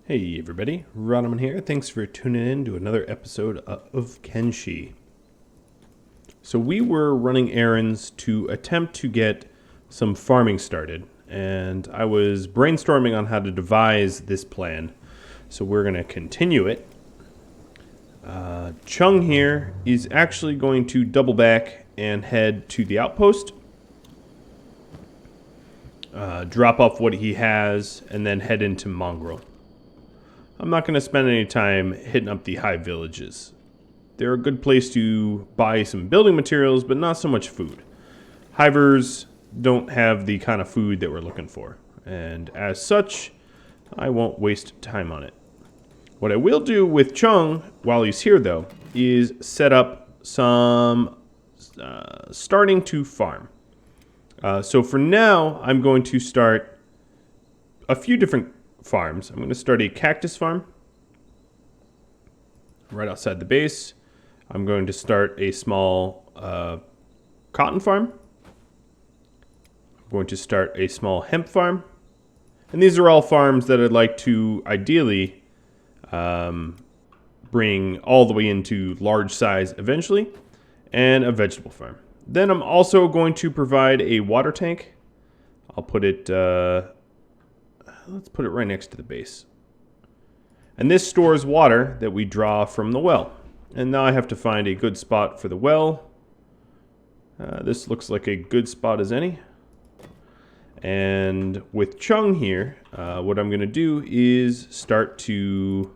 Hey everybody, Rhadamant here. Thanks for tuning in to another episode of Kenshi. So we were running errands to attempt to get some farming started, and I was brainstorming on how to devise this plan. So we're going to continue it. Chung here is actually going to double back and head to the outpost. Drop off what he has, and then head into Mongrel. I'm not going to spend any time hitting up the high villages. They're a good place to buy some building materials, but not so much food. Hivers don't have the kind of food that we're looking for, and as such, I won't waste time on it. What I will do with Chung, while he's here though, is set up some starting to farm. So for now, I'm going to start a few different farms. I'm going to start a cactus farm right outside the base. I'm going to start a small cotton farm. I'm going to start a small hemp farm. And these are all farms that I'd like to ideally bring all the way into large size eventually, and a vegetable farm. Then I'm also going to provide a water tank. I'll put it let's put it right next to the base. And this stores water that we draw from the well. And now I have to find a good spot for the well. This looks like a good spot as any. And with Chung here, what I'm going to do is start to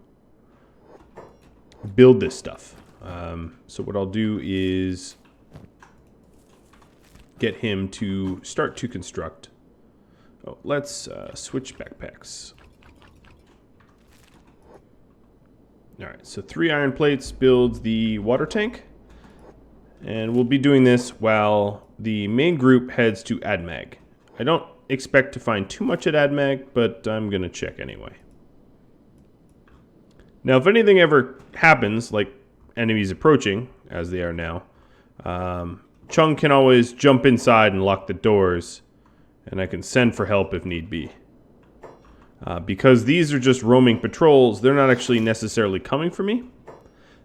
build this stuff. So what I'll do is get him to start to construct. Oh, let's switch backpacks. Alright, so 3 iron plates builds the water tank. And we'll be doing this while the main group heads to Admag. I don't expect to find too much at Admag, but I'm going to check anyway. Now, if anything ever happens, like enemies approaching, as they are now, Chung can always jump inside and lock the doors, and I can send for help if need be. Because these are just roaming patrols, they're not actually necessarily coming for me.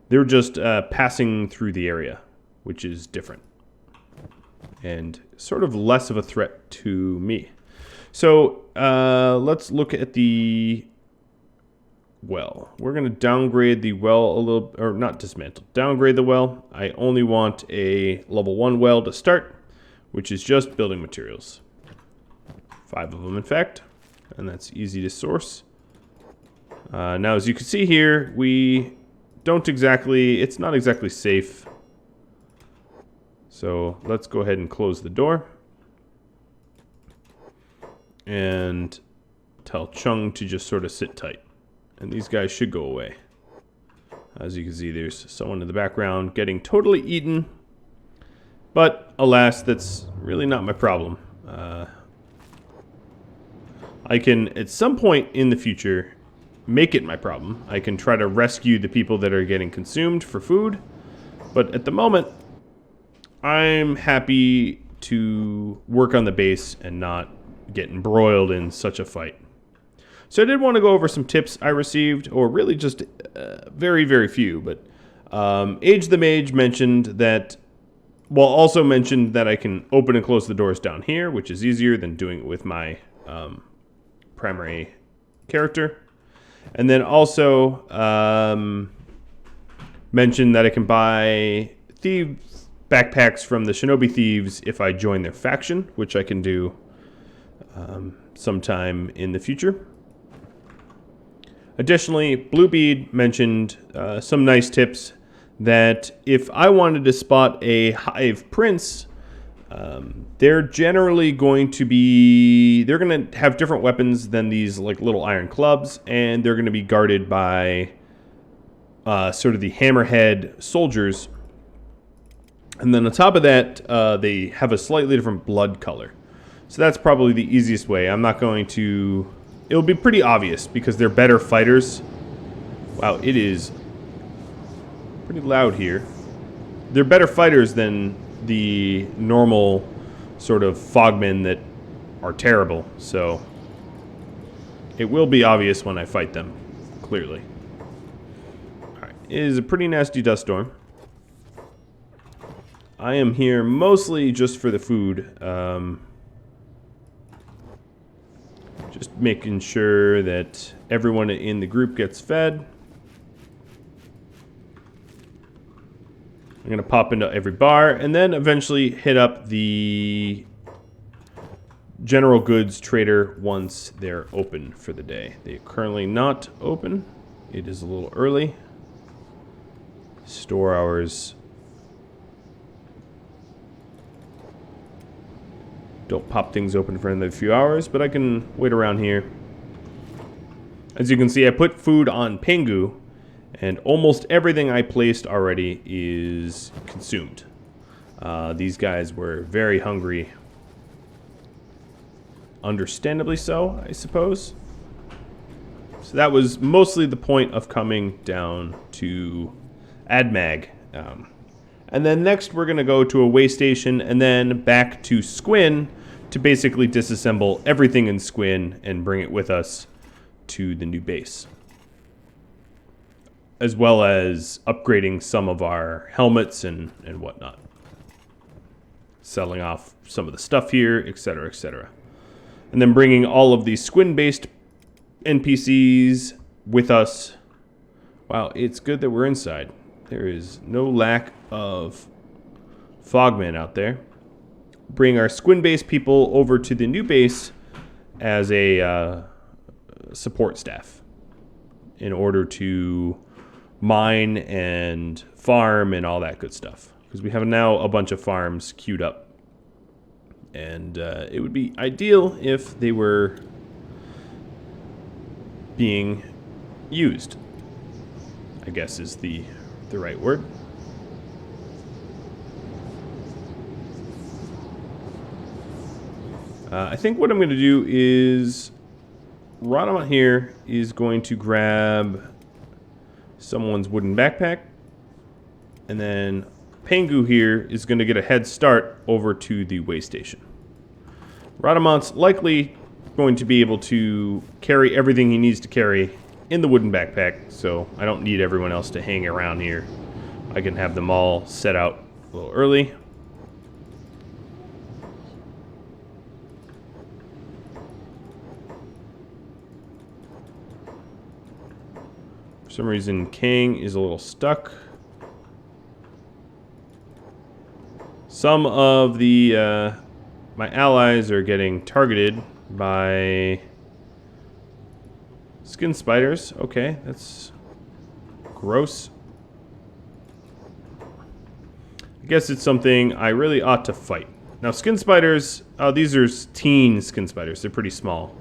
They're just passing through the area, which is different. And sort of less of a threat to me. So, let's look at the well. We're going to downgrade the well a little, or not dismantle, downgrade the well. I only want a level 1 well to start, which is just building materials. 5 of them, in fact, and that's easy to source. Now, as you can see here, we don't exactly, it's not exactly safe. So let's go ahead and close the door. And tell Chung to just sort of sit tight. And these guys should go away. As you can see, there's someone in the background getting totally eaten. But alas, that's really not my problem. I can, at some point in the future, make it my problem. I can try to rescue the people that are getting consumed for food. But at the moment, I'm happy to work on the base and not get embroiled in such a fight. So I did want to go over some tips I received, or really just very, very few. But Age the Mage mentioned that, well, also mentioned that I can open and close the doors down here, which is easier than doing it with my primary character. And then also mentioned that I can buy thieves backpacks from the Shinobi Thieves if I join their faction, which I can do sometime in the future. Additionally, Bluebeard mentioned some nice tips that if I wanted to spot a hive prince, they're generally going to be, they're going to have different weapons than these like little iron clubs, and they're going to be guarded by sort of the hammerhead soldiers. And then on top of that, they have a slightly different blood color. So that's probably the easiest way. I'm not going to, it'll be pretty obvious because they're better fighters. Wow, it is pretty loud here. They're better fighters than the normal sort of fogmen that are terrible, so it will be obvious when I fight them. clearly. Alright, it is a pretty nasty dust storm. I am here mostly just for the food. Just making sure that everyone in the group gets fed. I'm going to pop into every bar and then eventually hit up the general goods trader once they're open for the day. They are currently not open. It is a little early. Store hours don't pop things open for another few hours, but I can wait around here. As you can see, I put food on Pingu, and almost everything I placed already is consumed. These guys were very hungry. Understandably so, I suppose. So that was mostly the point of coming down to Admag. And then next we're going to go to a way station and then back to Squin to basically disassemble everything in Squin and bring it with us to the new base. As well as upgrading some of our helmets and whatnot. Selling off some of the stuff here, etc., etc. And then bringing all of these Squin-based NPCs with us. Wow, it's good that we're inside. There is no lack of Fogmen out there. Bring our Squin-based people over to the new base as a support staff in order to mine and farm and all that good stuff. Because we have now a bunch of farms queued up. And it would be ideal if they were being used, I guess is the right word. I think what I'm going to do is Rhadamant here is going to grab someone's wooden backpack, and then Pingu here is going to get a head start over to the way station. Rhadamant's likely going to be able to carry everything he needs to carry in the wooden backpack, so I don't need everyone else to hang around here. I can have them all set out a little early. For some reason, Kang is a little stuck. Some of the my allies are getting targeted by skin spiders. Okay, that's gross. I guess it's something I really ought to fight. Now, skin spiders, these are teen skin spiders. They're pretty small.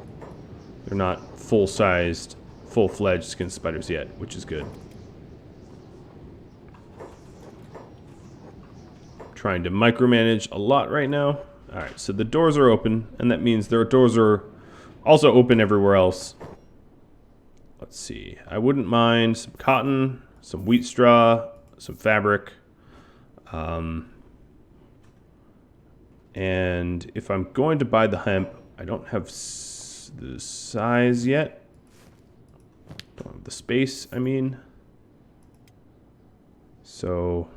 They're not full-sized, full-fledged skin spiders yet, which is good. Trying to micromanage a lot right now. Alright, so the doors are open, and that means their doors are also open everywhere else. Let's see. I wouldn't mind some cotton, some wheat straw, some fabric. And if I'm going to buy the hemp, I don't have the size yet. Don't have the space, I mean. So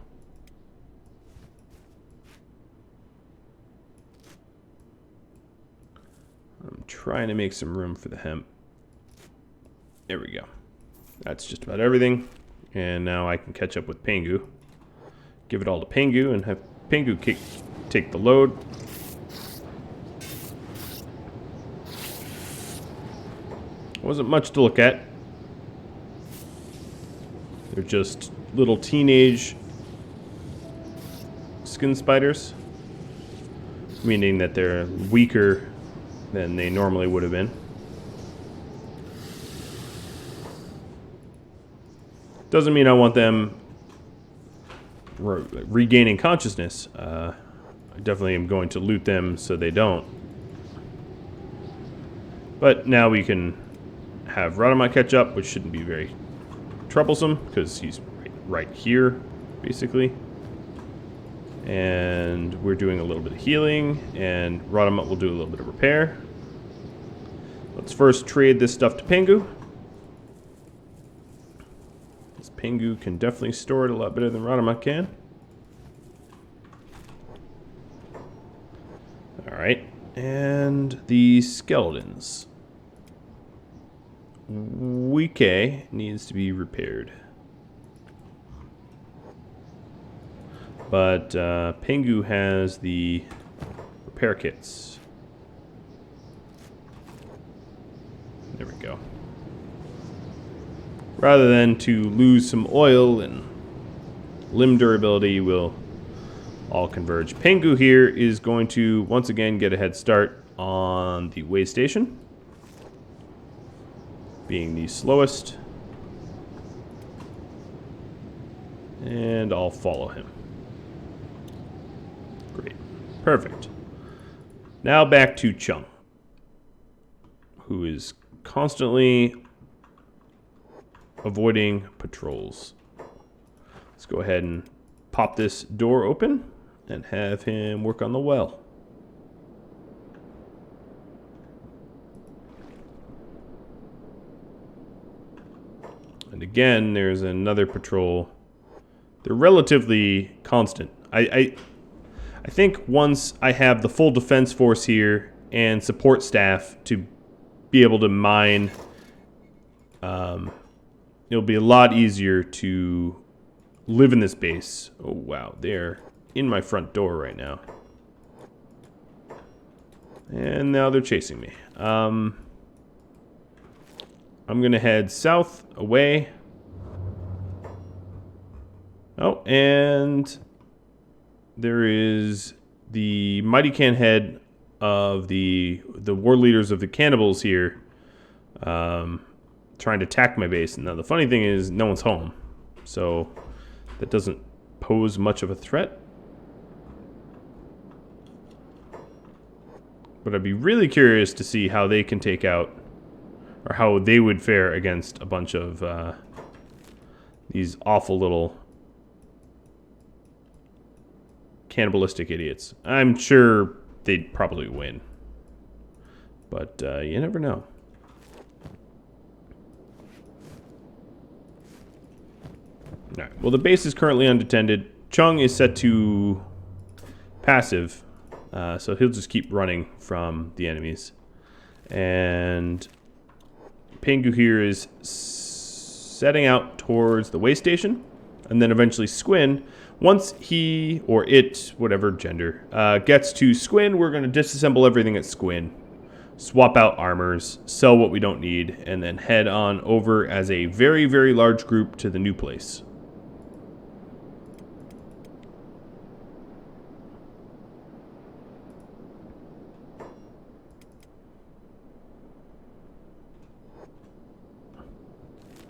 I'm trying to make some room for the hemp. There we go. That's just about everything. And now I can catch up with Pingu. Give it all to Pingu and have Pingu take the load. Wasn't much to look at. They're just little teenage skin spiders. Meaning that they're weaker than they normally would have been. Doesn't mean I want them regaining consciousness. I definitely am going to loot them so they don't. But now we can have Rhadamant catch up, which shouldn't be very troublesome because he's right here, basically. And we're doing a little bit of healing, and Rhadamant will do a little bit of repair. Let's first trade this stuff to Pingu. Pingu can definitely store it a lot better than Rhadamant can. Alright, and the skeletons. Wike needs to be repaired. But Pingu has the repair kits. There we go. Rather than to lose some oil and limb durability, we'll all converge. Pingu here is going to once again get a head start on the way station, being the slowest, and I'll follow him. Great. Perfect. Now back to Chung, who is constantly avoiding patrols. Let's go ahead and pop this door open and have him work on the well. And again, there's another patrol. They're relatively constant. I think once I have the full defense force here and support staff to be able to mine, it'll be a lot easier to live in this base. Oh wow, they're in my front door right now. And now they're chasing me. I'm gonna head south away. Oh, and there is the mighty can head of the war leaders of the cannibals here, trying to attack my base. Now the funny thing is, no one's home, so that doesn't pose much of a threat. But I'd be really curious to see how they can take out, or how they would fare against a bunch of these awful little cannibalistic idiots. I'm sure they'd probably win, but you never know. Alright, well the base is currently undetended. Chung is set to passive, so he'll just keep running from the enemies. And Pingu here is setting out towards the way station, and then eventually Squin. Once he, or it, whatever gender, gets to Squin, we're going to disassemble everything at Squin, swap out armors, sell what we don't need, and then head on over as a very, very large group to the new place.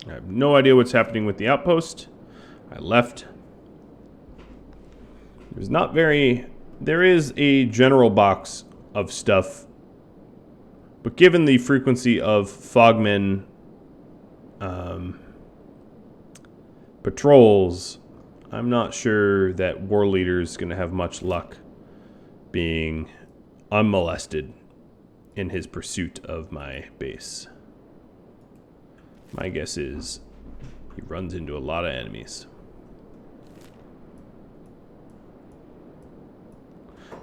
I have no idea what's happening with the outpost. I left. There's not very... There is a general box of stuff, but given the frequency of Fogmen patrols, I'm not sure that War Leader's going to have much luck being unmolested in his pursuit of my base. My guess is he runs into a lot of enemies.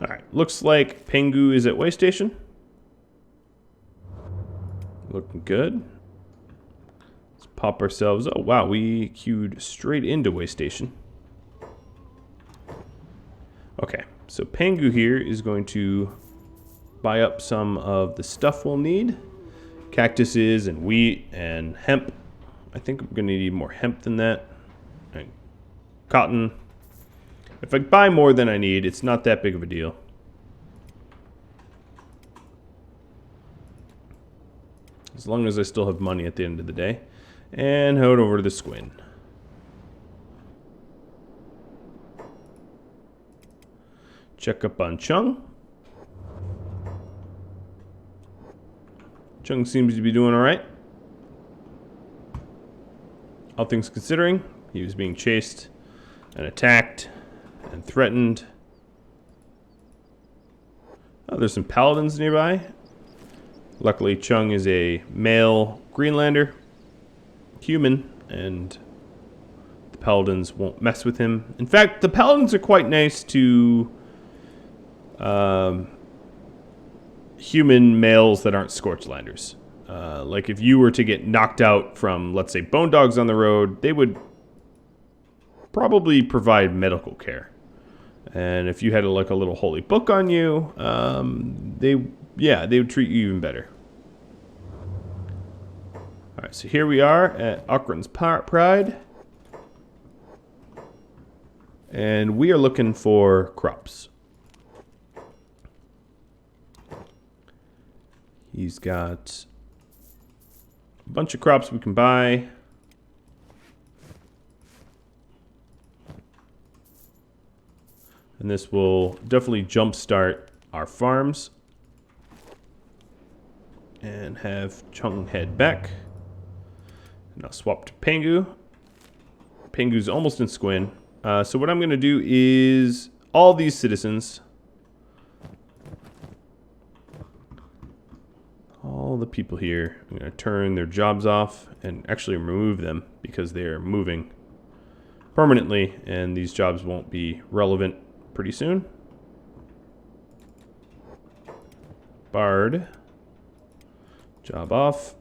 Alright, looks like Pingu is at way station. Looking good. Let's pop ourselves. Oh wow, we queued straight into way station. Okay, so Pingu here is going to buy up some of the stuff we'll need. Cactuses and wheat and hemp. I think I'm going to need more hemp than that. And cotton. If I buy more than I need, it's not that big of a deal. As long as I still have money at the end of the day. And head over to the Squin. Check up on Chung. Chung seems to be doing alright. All things considering, he was being chased and attacked and threatened. Oh, there's some paladins nearby. Luckily, Chung is a male Greenlander, human, and paladins won't mess with him. In fact, the paladins are quite nice to human males that aren't Scorchlanders. Like if you were to get knocked out from, let's say, bone dogs on the road, they would probably provide medical care. And if you had like a little holy book on you, they would treat you even better. All right, so here we are at Okran's Pride. And we are looking for crops. He's got a bunch of crops we can buy. And this will definitely jumpstart our farms. And have Chung head back. And I'll swap to Pengu. Pengu's almost in Squin. So what I'm going to do is all these citizens, all the people here, I'm going to turn their jobs off and actually remove them because they're moving permanently and these jobs won't be relevant pretty soon. Bard, job off.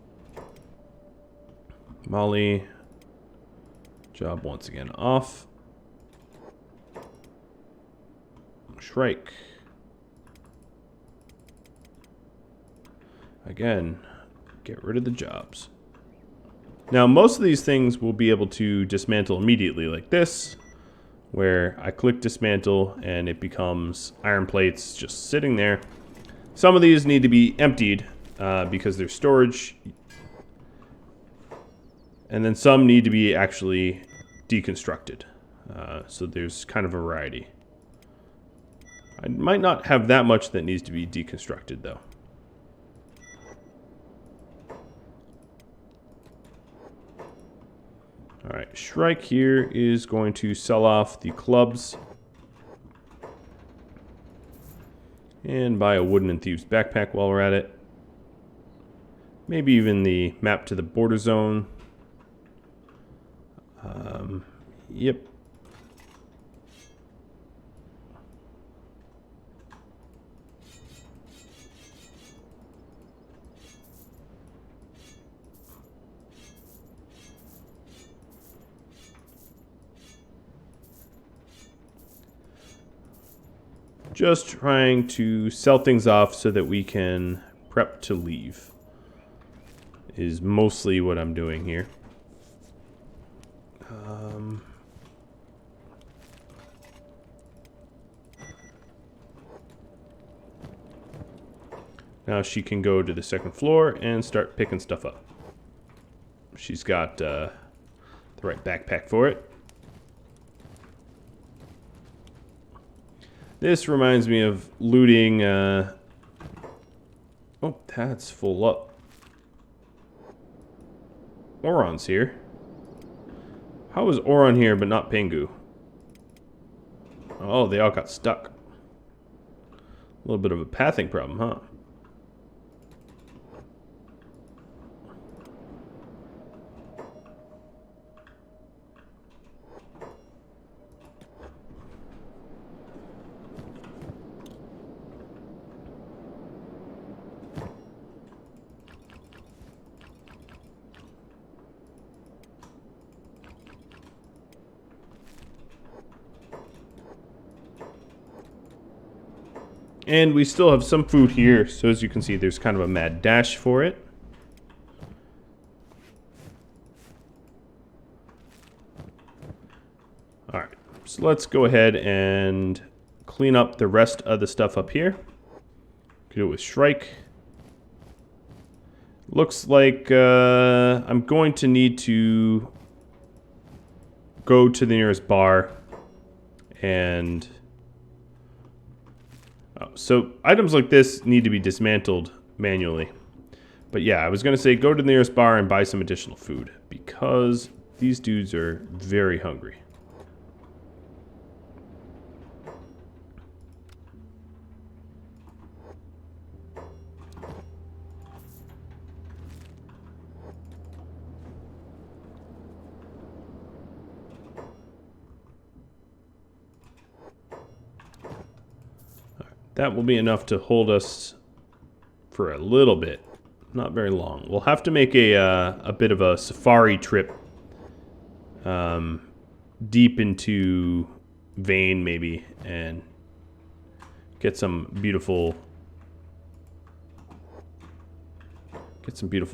Molly, job once again off. Shrike. Again, get rid of the jobs. Now, most of these things will be able to dismantle immediately, like this, where I click dismantle and it becomes iron plates just sitting there. Some of these need to be emptied because they're storage. And then some need to be actually deconstructed. So there's kind of a variety. I might not have that much that needs to be deconstructed, though. Alright, Shrike here is going to sell off the clubs. And buy a Wooden and Thieves backpack while we're at it. Maybe even the map to the border zone. Yep. Just trying to sell things off so that we can prep to leave is mostly what I'm doing here. Now she can go to the second floor and start picking stuff up. She's got the right backpack for it. This reminds me of looting... oh, that's full up. Oron's here. How is Oron here but not Pengu? Oh, they all got stuck. A little bit of a pathing problem, huh? And we still have some food here, so as you can see, there's kind of a mad dash for it. Alright, so let's go ahead and clean up the rest of the stuff up here. Do it with Shrike. Looks like I'm going to need to go to the nearest bar and... So items like this need to be dismantled manually. But yeah, I was going to say go to the nearest bar and buy some additional food because these dudes are very hungry. That will be enough to hold us for a little bit. Not very long. We'll have to make a bit of a safari trip deep into Vane, maybe, and get some beautiful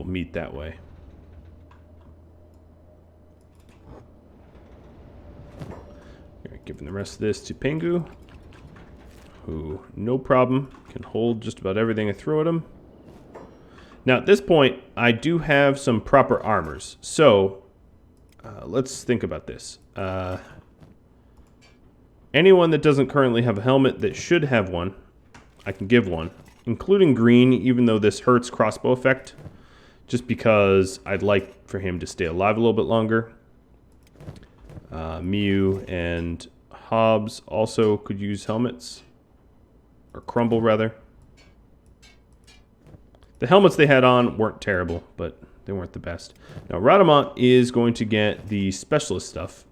meat that way. Giving the rest of this to Pengu, who, no problem, can hold just about everything I throw at him. Now, at this point, I do have some proper armors. So, let's think about this. Anyone that doesn't currently have a helmet that should have one, I can give one, including Green, even though this hurts crossbow effect, just because I'd like for him to stay alive a little bit longer. Mew and Hobbs also could use helmets, or Crumble rather. The helmets they had on weren't terrible, but they weren't the best. Now Rhadamant is going to get the specialist stuff.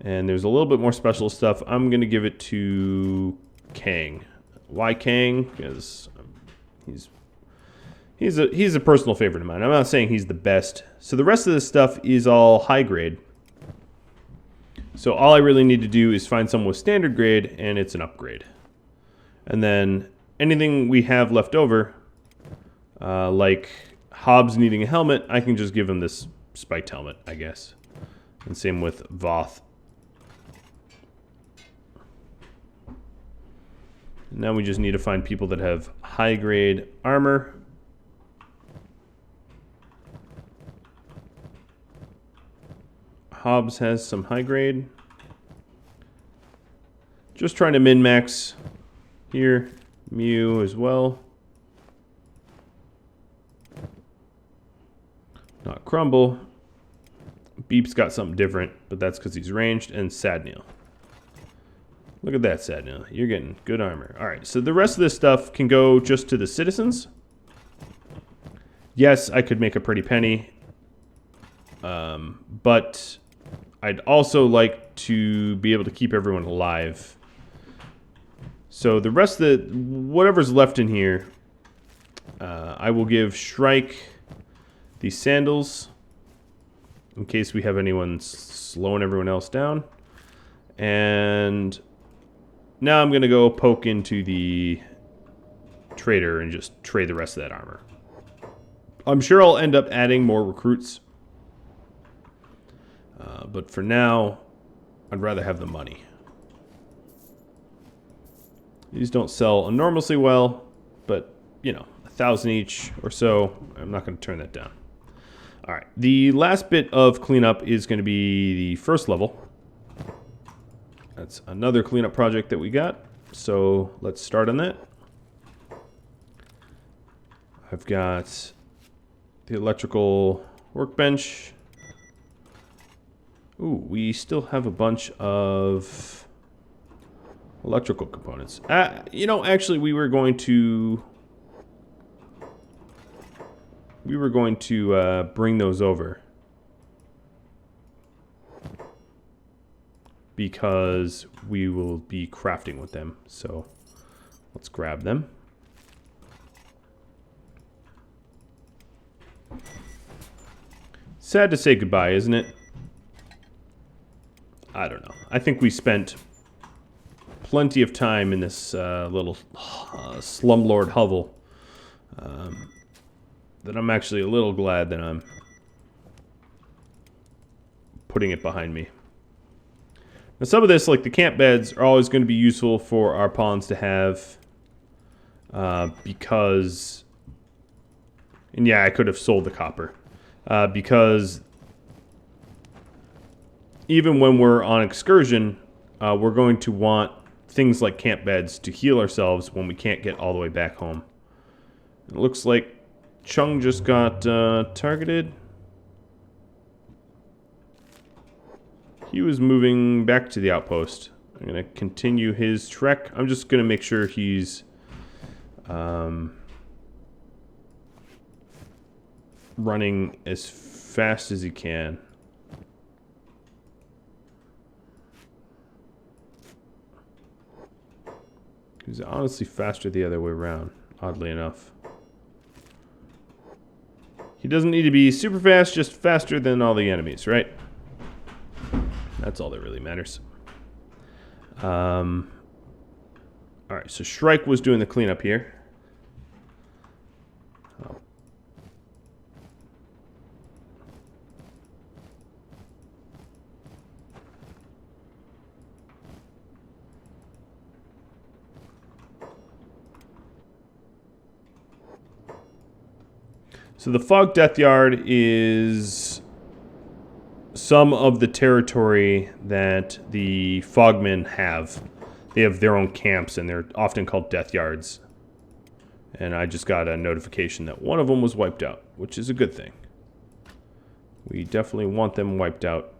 And there's a little bit more specialist stuff. I'm going to give it to Kang. Why Kang? Because he's a personal favorite of mine. I'm not saying he's the best. So the rest of this stuff is all high grade. So all I really need to do is find someone with standard grade, and it's an upgrade. And then anything we have left over, like Hobbs needing a helmet, I can just give him this spiked helmet, I guess. And same with Voth. Now we just need to find people that have high grade armor. Hobbs has some high grade. Just trying to min-max here. Mew as well. Not Crumble. Beep's got something different, but that's because he's ranged. And Sadnil. Look at that, Sadnil. You're getting good armor. Alright, so the rest of this stuff can go just to the citizens. Yes, I could make a pretty penny. But I'd also like to be able to keep everyone alive. So the rest of whatever's left in here, I will give Shrike the sandals in case we have anyone slowing everyone else down. And now I'm going to go poke into the trader and just trade the rest of that armor. I'm sure I'll end up adding more recruits. But for now, I'd rather have the money. These don't sell enormously well, but, you know, 1,000 each or so. I'm not going to turn that down. All right, the last bit of cleanup is going to be the first level. That's another cleanup project that we got. So let's start on that. I've got the electrical workbench. Ooh, we still have a bunch of electrical components. You know, actually, we were going to bring those over because we will be crafting with them. So let's grab them. Sad to say goodbye, isn't it? I don't know. I think we spent plenty of time in this little slumlord hovel that I'm actually a little glad that I'm putting it behind me. Now some of this, like the camp beds, are always going to be useful for our pawns to have because... And yeah, I could have sold the copper. Because even when we're on excursion, we're going to want things like camp beds to heal ourselves when we can't get all the way back home. It looks like Chung just got targeted. He was moving back to the outpost. I'm going to continue his trek. I'm just going to make sure he's running as fast as he can. He's honestly faster the other way around, oddly enough. He doesn't need to be super fast, just faster than all the enemies, right? That's all that really matters. Alright, so Shrike was doing the cleanup here. Oh. So the Fog Death Yard is some of the territory that the Fogmen have. They have their own camps, and they're often called Death Yards. And I just got a notification that one of them was wiped out, which is a good thing. We definitely want them wiped out.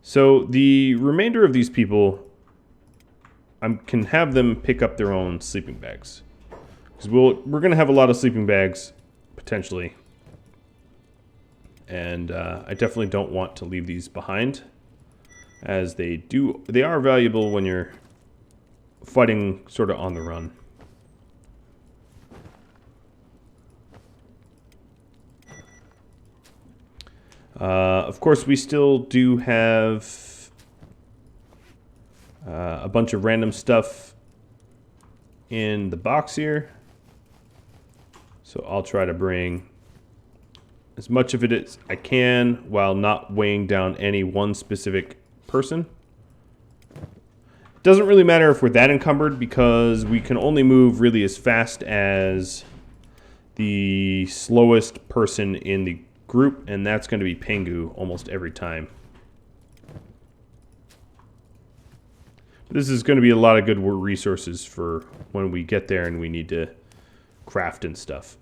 So the remainder of these people, I can have them pick up their own sleeping bags. Because we're going to have a lot of sleeping bags, potentially. And I definitely don't want to leave these behind, as they are valuable when you're fighting sort of on the run. Of course, we still do have a bunch of random stuff in the box here. So I'll try to bring as much of it as I can while not weighing down any one specific person. It doesn't really matter if we're that encumbered, because we can only move really as fast as the slowest person in the group, and that's going to be Pengu almost every time. This is going to be a lot of good resources for when we get there and we need to craft and stuff.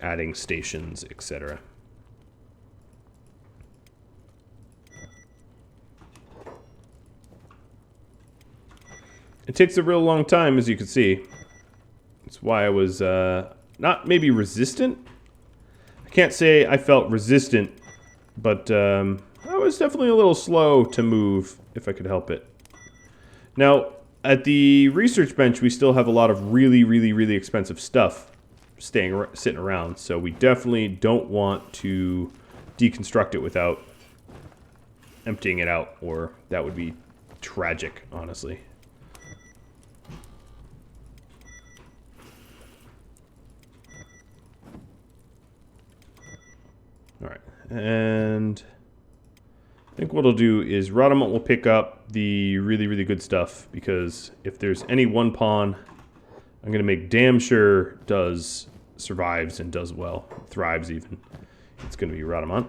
Adding stations, etc. It takes a real long time, as you can see. That's why I was not maybe resistant. I can't say I felt resistant, but I was definitely a little slow to move if I could help it. Now, at the research bench, we still have a lot of really, really, really expensive stuff sitting around, so we definitely don't want to deconstruct it without emptying it out, or that would be tragic, honestly. Alright, and I think what I'll do is Rhadamant will pick up the really, really good stuff, because if there's any one pawn I'm going to make damn sure survives and does well, thrives even, it's going to be Rhadamant.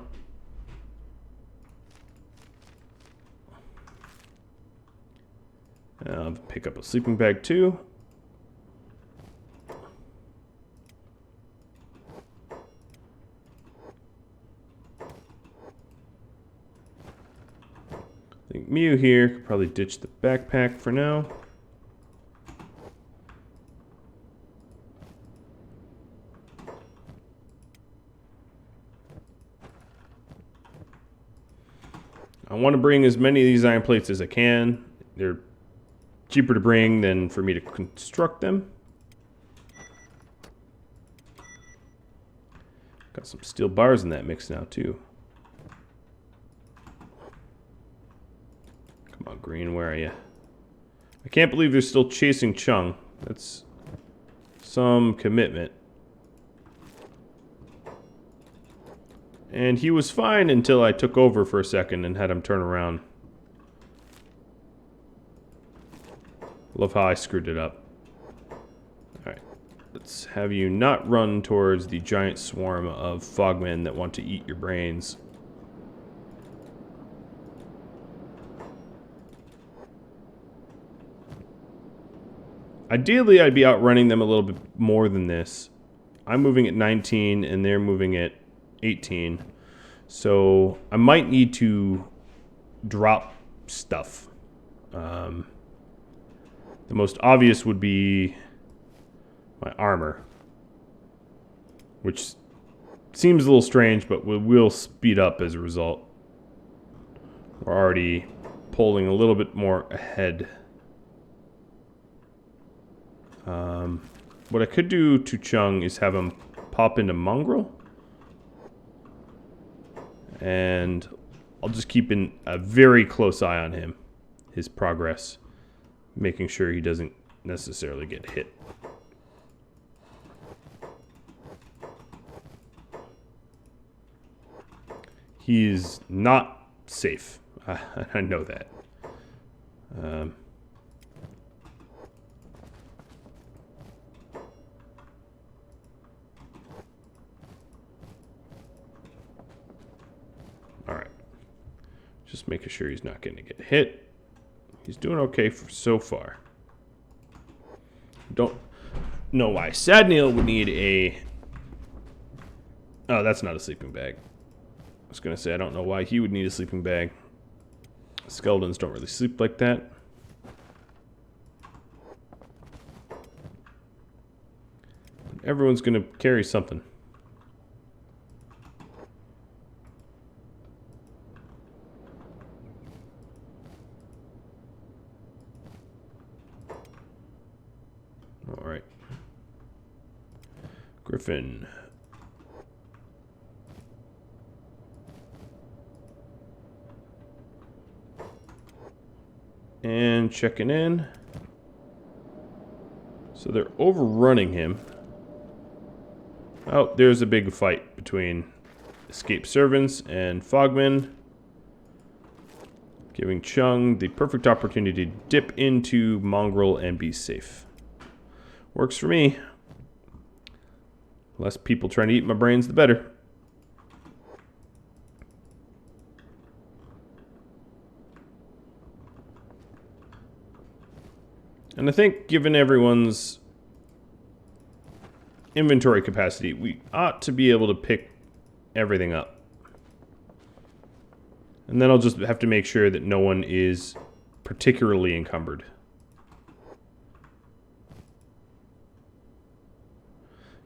I'll pick up a sleeping bag too. I think Mew here could probably ditch the backpack for now. I want to bring as many of these iron plates as I can. They're cheaper to bring than for me to construct them. Got some steel bars in that mix now too. Come on, Green, where are you? I can't believe they're still chasing Chung. That's some commitment. And he was fine until I took over for a second and had him turn around. Love how I screwed it up. Alright, let's have you not run towards the giant swarm of fogmen that want to eat your brains. Ideally, I'd be outrunning them a little bit more than this. I'm moving at 19 and they're moving at 18. So I might need to drop stuff. The most obvious would be my armor. which seems a little strange, but we will speed up as a result. We're already pulling a little bit more ahead. What I could do to Chung is have him pop into Mongrel. And I'll just keep a very close eye on him, his progress, making sure he doesn't necessarily get hit. He's not safe. I know that. All right. Just making sure he's not going to get hit. He's doing okay so far. Don't know why Sadneil would need a... Oh, that's not a sleeping bag. I was going to say, I don't know why he would need a sleeping bag. Skeletons don't really sleep like that. Everyone's going to carry something. All right. Griffin. And checking in. So they're overrunning him. Oh, there's a big fight between escaped servants and Fogmen, giving Chung the perfect opportunity to dip into Mongrel and be safe. Works for me. Less people trying to eat my brains, the better. And I think given everyone's inventory capacity, we ought to be able to pick everything up. And then I'll just have to make sure that no one is particularly encumbered.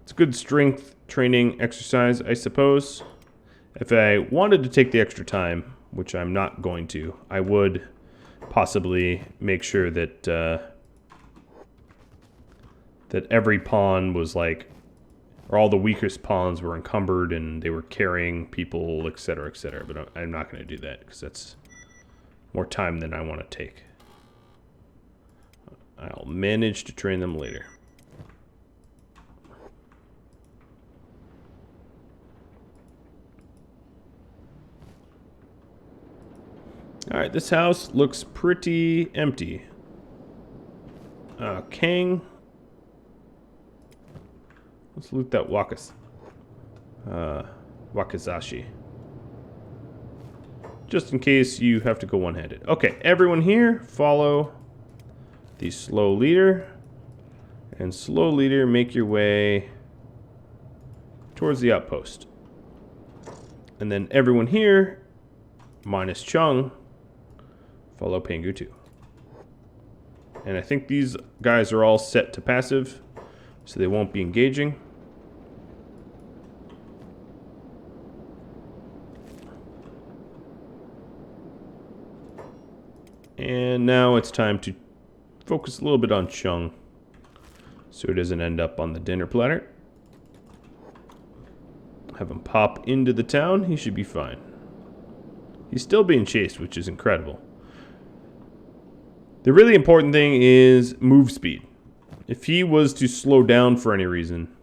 It's a good strength training exercise, I suppose. If I wanted to take the extra time, which I'm not going to, I would possibly make sure that that every pawn was like, or all the weakest pawns were encumbered and they were carrying people, etc., etc. But I'm not going to do that because that's more time than I want to take. I'll manage to train them later. Alright, this house looks pretty empty. Kang. Let's loot that Wakizashi. Just in case you have to go one-handed. Okay, everyone here, follow the slow leader. And slow leader, make your way towards the outpost. And then everyone here, minus Chung, follow Pengu 2. And I think these guys are all set to passive, so they won't be engaging. And now it's time to focus a little bit on Chung, so he doesn't end up on the dinner platter. Have him pop into the town, he should be fine. He's still being chased, which is incredible. The really important thing is move speed. If he was to slow down for any reason,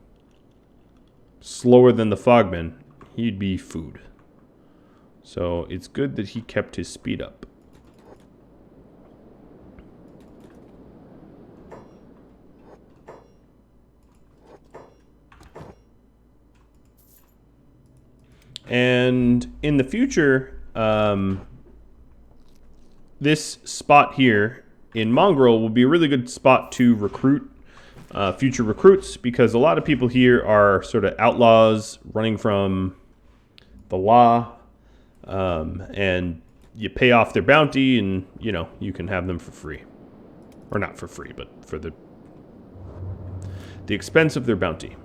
slower than the Fogmen, he'd be food. So it's good that he kept his speed up. And in the future, this spot here in Mongrel will be a really good spot to recruit future recruits, because a lot of people here are sort of outlaws running from the law, and you pay off their bounty and, you know, you can have them for free. Or not for free, but for the expense of their bounty.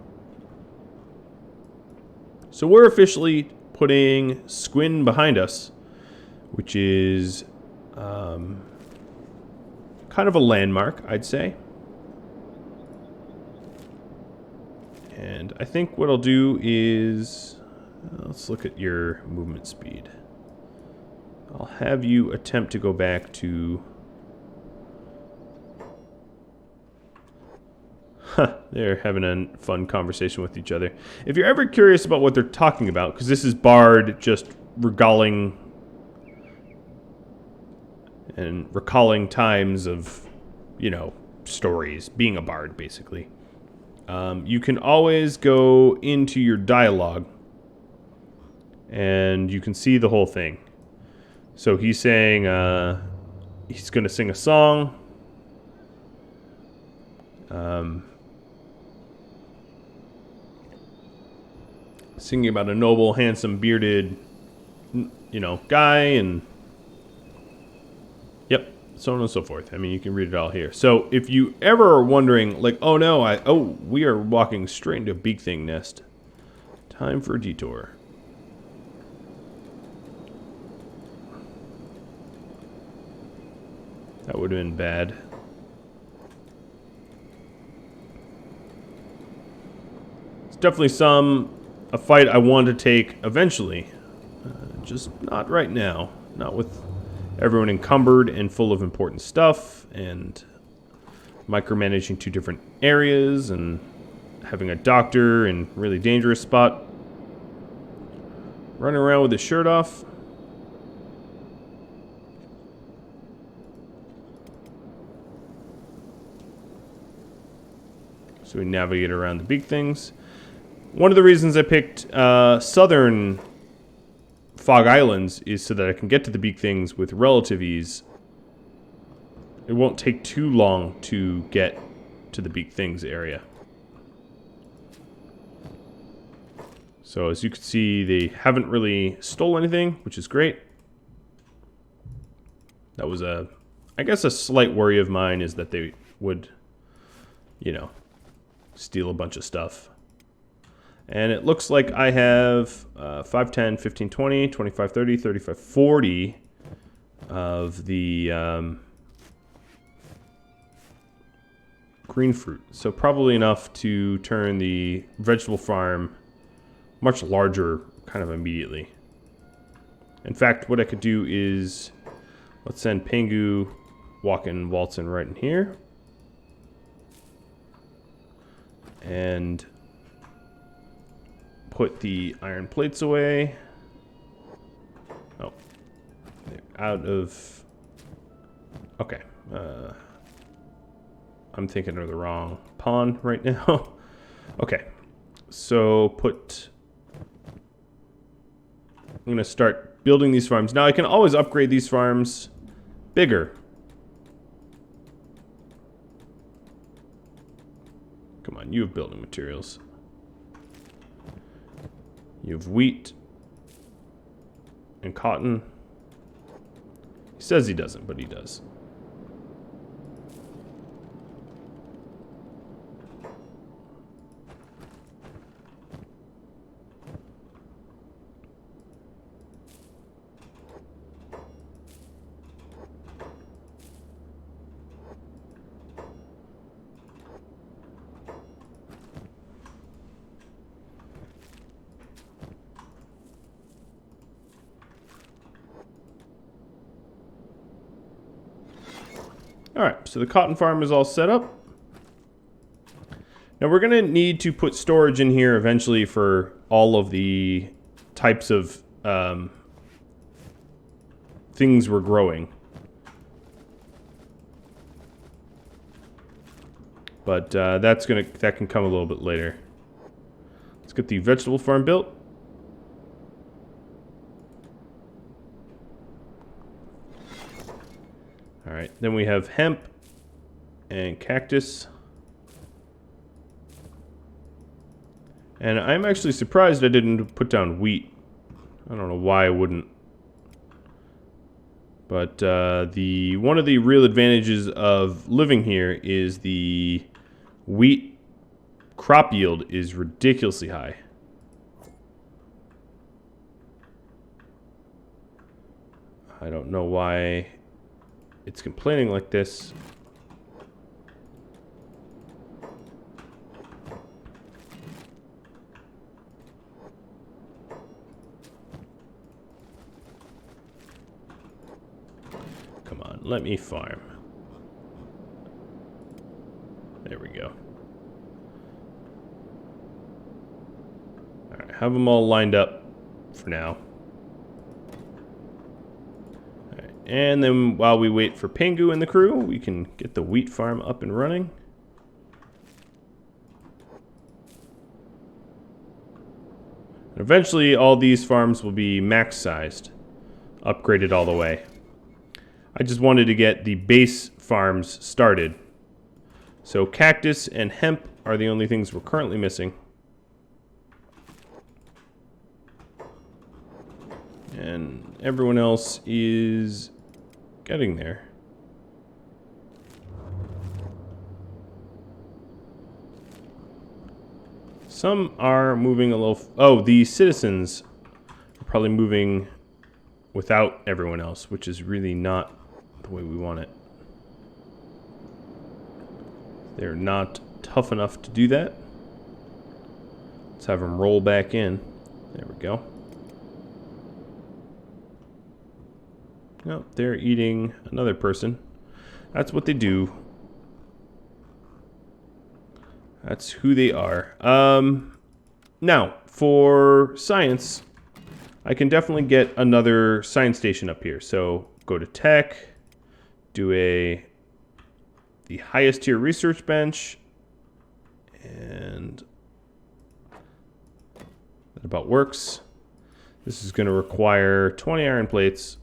So we're officially putting Squin behind us, which is kind of a landmark, I'd say. And I think what I'll do is, let's look at your movement speed. I'll have you attempt to go back to... They're having a fun conversation with each other. If you're ever curious about what they're talking about, because this is Bard just recalling times of, you know, stories, being a Bard, basically. You can always go into your dialogue, and you can see the whole thing. So he's saying he's going to sing a song. Singing about a noble, handsome, bearded, you know, guy, and yep, so on and so forth. I mean, you can read it all here. So if you ever are wondering, like, oh no, we are walking straight into a big thing nest. Time for a detour. That would have been bad. It's definitely a fight I want to take eventually. Just not right now. Not with everyone encumbered and full of important stuff and micromanaging 2 different areas and having a doctor in a really dangerous spot. Running around with his shirt off. So we navigate around the big things. One of the reasons I picked southern Fog Islands is so that I can get to the big things with relative ease. It won't take too long to get to the big things area. So as you can see, they haven't really stole anything, which is great. That was I guess a slight worry of mine is that they would, you know, steal a bunch of stuff. And it looks like I have 5, 10, 15, 20, 25, 30, 35, 40 of the green fruit. So probably enough to turn the vegetable farm much larger kind of immediately. In fact, what I could do is, let's send Pengu walking, waltzing right in here. And put the iron plates away. Oh, they're out of... Okay. I'm thinking of the wrong pawn right now. Okay. So put... I'm going to start building these farms. Now I can always upgrade these farms bigger. Come on, you have building materials. You have wheat and cotton. He says he doesn't, but he does. Alright, so the cotton farm is all set up. Now we're going to need to put storage in here eventually for all of the types of things we're growing. But that can come a little bit later. Let's get the vegetable farm built. Alright, then we have hemp and cactus. And I'm actually surprised I didn't put down wheat. I don't know why I wouldn't. But one of the real advantages of living here is the wheat crop yield is ridiculously high. I don't know why it's complaining like this. Come on, let me farm. There we go. All right, have them all lined up for now. All right, and then while we wait for Pingu and the crew, we can get the wheat farm up and running. And eventually, all these farms will be max-sized, upgraded all the way. I just wanted to get the base farms started. So cactus and hemp are the only things we're currently missing. And everyone else is getting there. Some are moving a little... Oh, the citizens are probably moving without everyone else, which is really not the way we want it. They're not tough enough to do that. Let's have them roll back in. There we go. No, they're eating another person. That's what they do. That's who they are. Now, for science, I can definitely get another science station up here. So go to tech, do the highest tier research bench, and that about works. This is going to require 20 iron plates.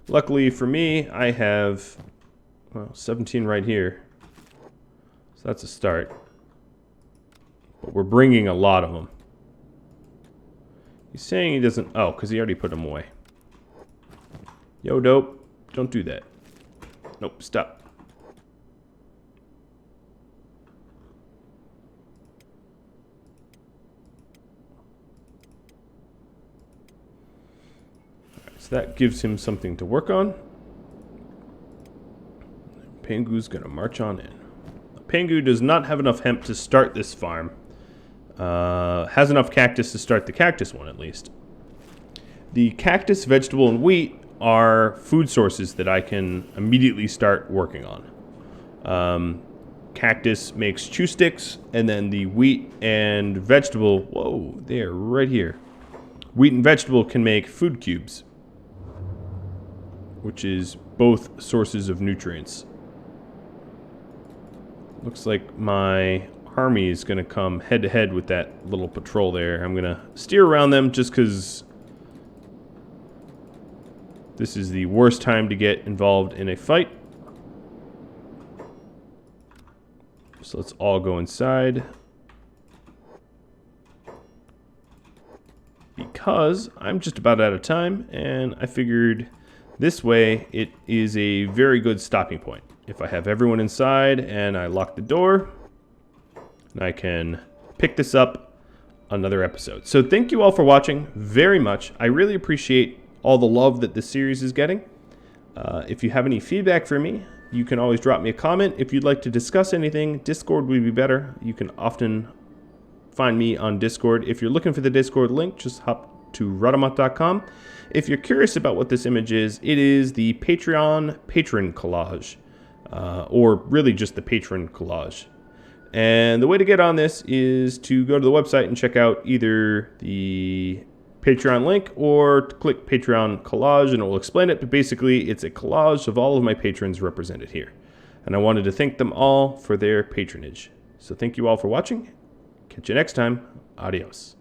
Luckily for me, I have, well, 17 right here. So that's a start. But we're bringing a lot of them. He's saying he doesn't... Oh, because he already put them away. Yo, dope. Don't do that. Nope, stop. So that gives him something to work on. Pingu's gonna march on in. Pingu does not have enough hemp to start this farm. Has enough cactus to start the cactus one, at least. The cactus, vegetable, and wheat are food sources that I can immediately start working on. Cactus makes chew sticks, and then the wheat and vegetable... Whoa, they are right here. Wheat and vegetable can make food cubes, which is both sources of nutrients. Looks like my army is going to come head-to-head with that little patrol there. I'm going to steer around them just because this is the worst time to get involved in a fight. So let's all go inside. Because I'm just about out of time, and I figured this way it is a very good stopping point. If I have everyone inside and I lock the door, I can pick this up another episode. So thank you all for watching very much. I really appreciate all the love that this series is getting. If you have any feedback for me, you can always drop me a comment. If you'd like to discuss anything, Discord would be better. You can often find me on Discord. If you're looking for the Discord link, just hop to Rhadamant.com. If you're curious about what this image is, it is the Patreon patron collage, or really just the patron collage. And the way to get on this is to go to the website and check out either the Patreon link or click Patreon collage, and it will explain it. But basically, it's a collage of all of my patrons represented here. And I wanted to thank them all for their patronage. So thank you all for watching. Catch you next time. Adios.